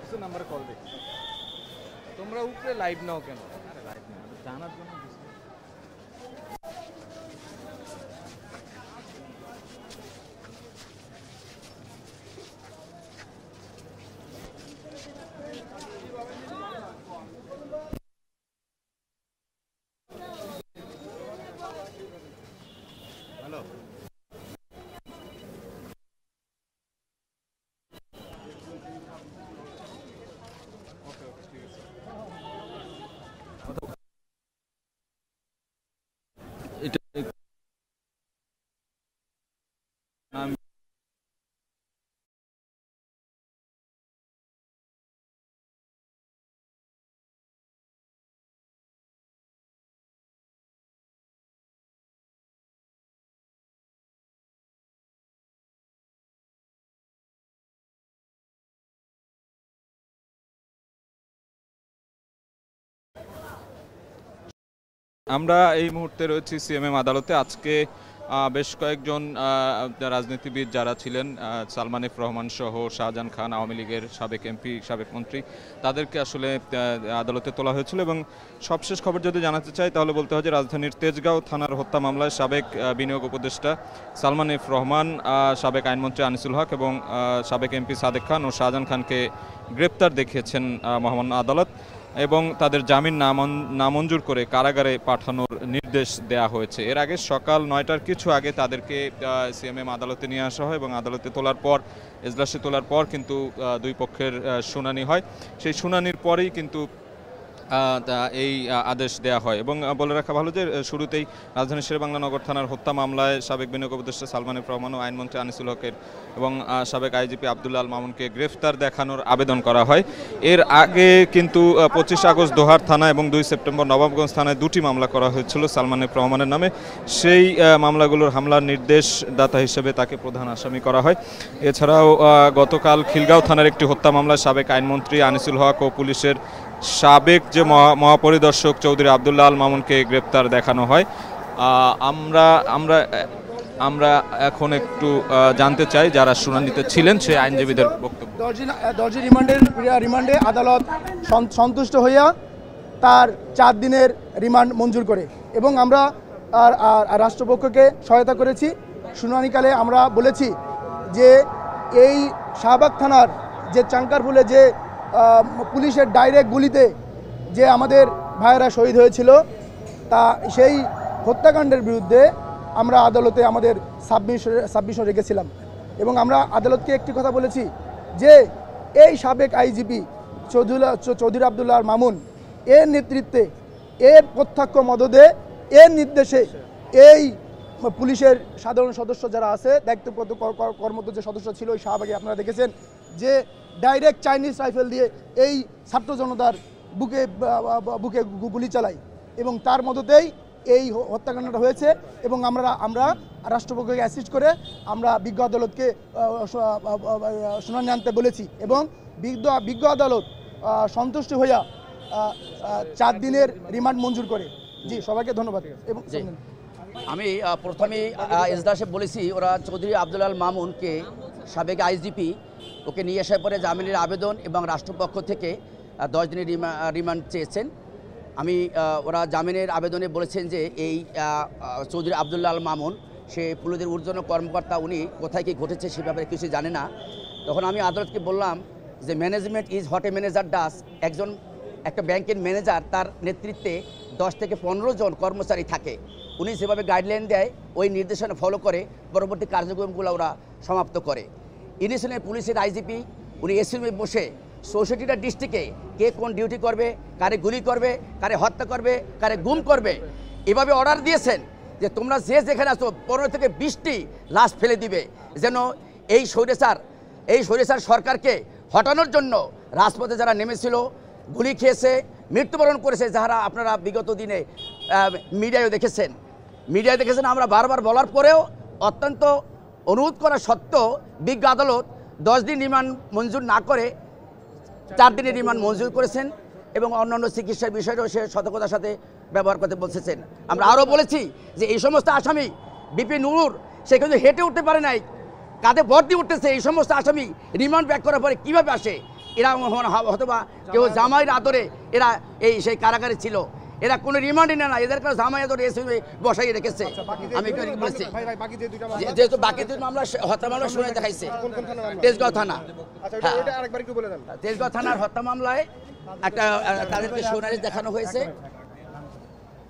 অফিসের নাম্বারে কল দেখি। তোমরা উপরে লাইভ নাও কেন? আরে লাইভ নাও জানার জন্য। হ্যালো, ওকে ওকে ঠিক আছে। এটা আমি আমরা এই মুহূর্তে রয়েছি সিএমএম আদালতে। আজকে বেশ কয়েকজন রাজনীতিবিদ যারা ছিলেন, সালমান এফ রহমান সহ শাহজাহান খান, আওয়ামী লীগের সাবেক এমপি, সাবেক মন্ত্রী, তাদেরকে আসলে আদালতে তোলা হয়েছিল। এবং সবশেষ খবর যদি জানাতে চাই তাহলে বলতে হয় যে রাজধানীর তেজগাঁও থানার হত্যা মামলায় সাবেক বিনিয়োগ উপদেষ্টা সালমান এফ রহমান, সাবেক আইনমন্ত্রী আনিসুল হক এবং সাবেক এমপি সাদেক খান ও শাহজাহান খানকে গ্রেপ্তার দেখিয়েছেন মহামান্য আদালত এবং তাদের জামিন নামঞ্জুর করে কারাগারে পাঠানোর নির্দেশ দেয়া হয়েছে। এর আগে সকাল 9টার কিছু আগে তাদেরকে সিএমএম আদালতে নিয়ে আসা হয় এবং আদালতে তোলার পর, এজলাসে তোলার পর কিন্তু দুই পক্ষের শুনানি হয়। সেই শুনানির পরেই কিন্তু এই আদেশ দেয়া হয়। এবং বলে রাখা ভালো যে শুরুতেই রাজধানীর শেরেবাংলা নগর থানার হত্যা মামলায় সাবেক বিনিয়োগ উপদেষ্টা সালমান এফ রহমান ও আইনমন্ত্রী আনিসুল হকের এবং সাবেক আইজিপি আব্দুল্লাহ আল মামুনকে গ্রেফতার দেখানোর আবেদন করা হয়। এর আগে কিন্তু 25 আগস্ট দোহার থানা এবং 2 সেপ্টেম্বর নবাবগঞ্জ থানায় দুটি মামলা করা হয়েছিল সালমান এফ রহমানের নামে। সেই মামলাগুলোর হামলার নির্দেশদাতা হিসেবে তাকে প্রধান আসামি করা হয়। এছাড়াও গতকাল খিলগাঁও থানার একটি হত্যা মামলায় সাবেক আইনমন্ত্রী আনিসুল হক ও পুলিশের সাবেক যে মহাপরিদর্শক চৌধুরী আব্দুল্লাহ আল মামুনকে গ্রেপ্তার দেখানো হয়। আমরা আমরা আমরা এখন একটু জানতে চাই যারা শুনানিতে ছিলেন সেই আইনজীবীদের বক্তব্য। দর্জি রিমান্ডে আদালত সন্তুষ্ট হইয়া তার 4 দিনের রিমান্ড মঞ্জুর করে এবং আমরা রাষ্ট্রপক্ষকে সহায়তা করেছি। শুনানিকালে আমরা বলেছি যে এই শাহবাগ থানার যে চাঙ্কারপুলে যে পুলিশের ডাইরেক্ট গুলিতে যে আমাদের ভাইয়েরা শহীদ হয়েছিল, তা সেই হত্যাকাণ্ডের বিরুদ্ধে আমরা আদালতে আমাদের সাবমিশন রেখেছিলাম এবং আমরা আদালতকে একটি কথা বলেছি যে এই সাবেক আইজিপি চৌধুরী আব্দুল্লাহ মামুন এর নেতৃত্বে, এর প্রত্যক্ষ মদদে, এর নির্দেশে এই পুলিশের সাধারণ সদস্য যারা আছে, দায়িত্বপ্রাপ্ত কর্মরত যে সদস্য ছিল ওই শাহবাগে আপনারা দেখেছেন যে ডাইরেক্ট চাইনিজ রাইফেল দিয়ে এই ছাত্র জনতার বুকে গুলি চালায় এবং তার মদতেই এই হত্যাকাণ্ডটা হয়েছে। এবং আমরা রাষ্ট্রপক্ষকে অ্যাসিস্ট করে আমরা বিজ্ঞ আদালতকে শুনানি আনতে বলেছি এবং বিজ্ঞ আদালত সন্তুষ্ট হইয়া 4 দিনের রিমান্ড মঞ্জুর করে। জি, সবাইকে ধন্যবাদ। এবং আমি প্রথমে এজলাসে বলেছি ওরা চৌধুরী আব্দুল্লাহ আল মামুনকে সাবেক আইজিপি ওকে নিয়ে আসার পরে জামিনের আবেদন এবং রাষ্ট্রপক্ষ থেকে 10 দিনের রিমান্ড চেয়েছেন। আমি ওরা জামিনের আবেদনে বলেছেন যে এই চৌধুরী আব্দুল্লাহ আল মামুন সে পুলিশের ঊর্ধ্বতন কর্মকর্তা, উনি কোথায় কী ঘটেছে সে ব্যাপারে কিছু জানে না। তখন আমি আদালতকে বললাম যে management is what a manager does. একটা ব্যাংকের ম্যানেজার, তার নেতৃত্বে 10 থেকে 15 জন কর্মচারী থাকে, উনি যেভাবে গাইডলাইন দেয় ওই নির্দেশনা ফলো করে পরবর্তী কার্যক্রমগুলো ওরা সমাপ্ত করে। ইনিশিয়ালি পুলিশের আইজিপি উনি এসিমে বসে 64টা ডিস্ট্রিক্টে কে কোন ডিউটি করবে, কারে গুলি করবে, কারে হত্যা করবে, কারে গুম করবে, এভাবে অর্ডার দিয়েছেন যে তোমরা যে যেখানে আসো 15 থেকে 20টি লাশ ফেলে দিবে, যেন এই স্বৈরাচার সরকারকে হটানোর জন্য রাজপথে যারা নেমেছিল, গুলি খেয়েছে, মৃত্যুবরণ করেছে, যারা আপনারা বিগত দিনে মিডিয়ায় দেখেছেন। আমরা বারবার বলার পরেও অত্যন্ত অনুরোধ করা সত্ত্বেও বিজ্ঞ আদালত 10 দিন রিমান্ড মঞ্জুর না করে 4 দিনের রিমান্ড মঞ্জুর করেছেন এবং অন্যান্য চিকিৎসার বিষয়টাও সে সতর্কতার সাথে ব্যবহার করতে বলছেন। আমরা আরও বলেছি যে এই সমস্ত আসামি বিপি নুরুর সে কিন্তু হেঁটে উঠতে পারে নাই, কাঁধে ভর দিয়ে উঠতেছে। এই সমস্ত আসামি রিমান্ড ব্যাক করার পরে কীভাবে আসে, এরা হয়তোবা কেউ জামাইয়ের আদরে এরা এই সেই কারাগারে ছিল, এরা কোনো রিমান্ডে না, এদের কোনো জামাই আদরে এসে বসাই রেখেছে। আমি বলেছি যেহেতু বাকি দুই মামলা হত্যা মামলা শুনে দেখাইছে তেজগাঁও থানা, তেজগাঁও থানার হত্যা মামলায় একটা তাদেরকে শুনানি দেখানো হয়েছে।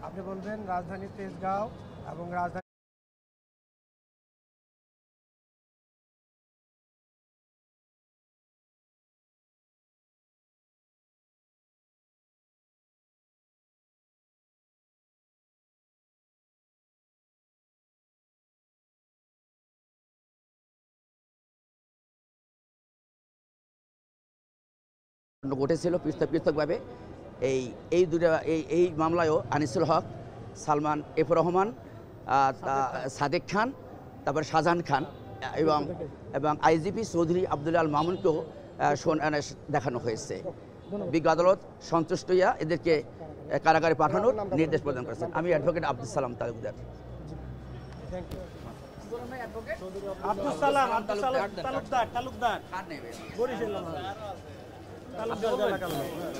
আপনি বলবেন রাজধানী তেজগাঁও এবং রাজধানী ঘটেছিল পৃথকভাবে। এই দুটা এই মামলায়ও আনিসুল হক, সালমান এফ রহমান, সাদেক খান, তারপর শাহজাহান খান এবং আইজিপি চৌধুরী আব্দুল আল মামুনকেও দেখানো হয়েছে। বিজ্ঞ আদালত সন্তুষ্ট হইয়া এদেরকে কারাগারে পাঠানোর নির্দেশ প্রদান করেছেন। আমি অ্যাডভোকেট আব্দুল সালাম তালুকদার। তালুকদার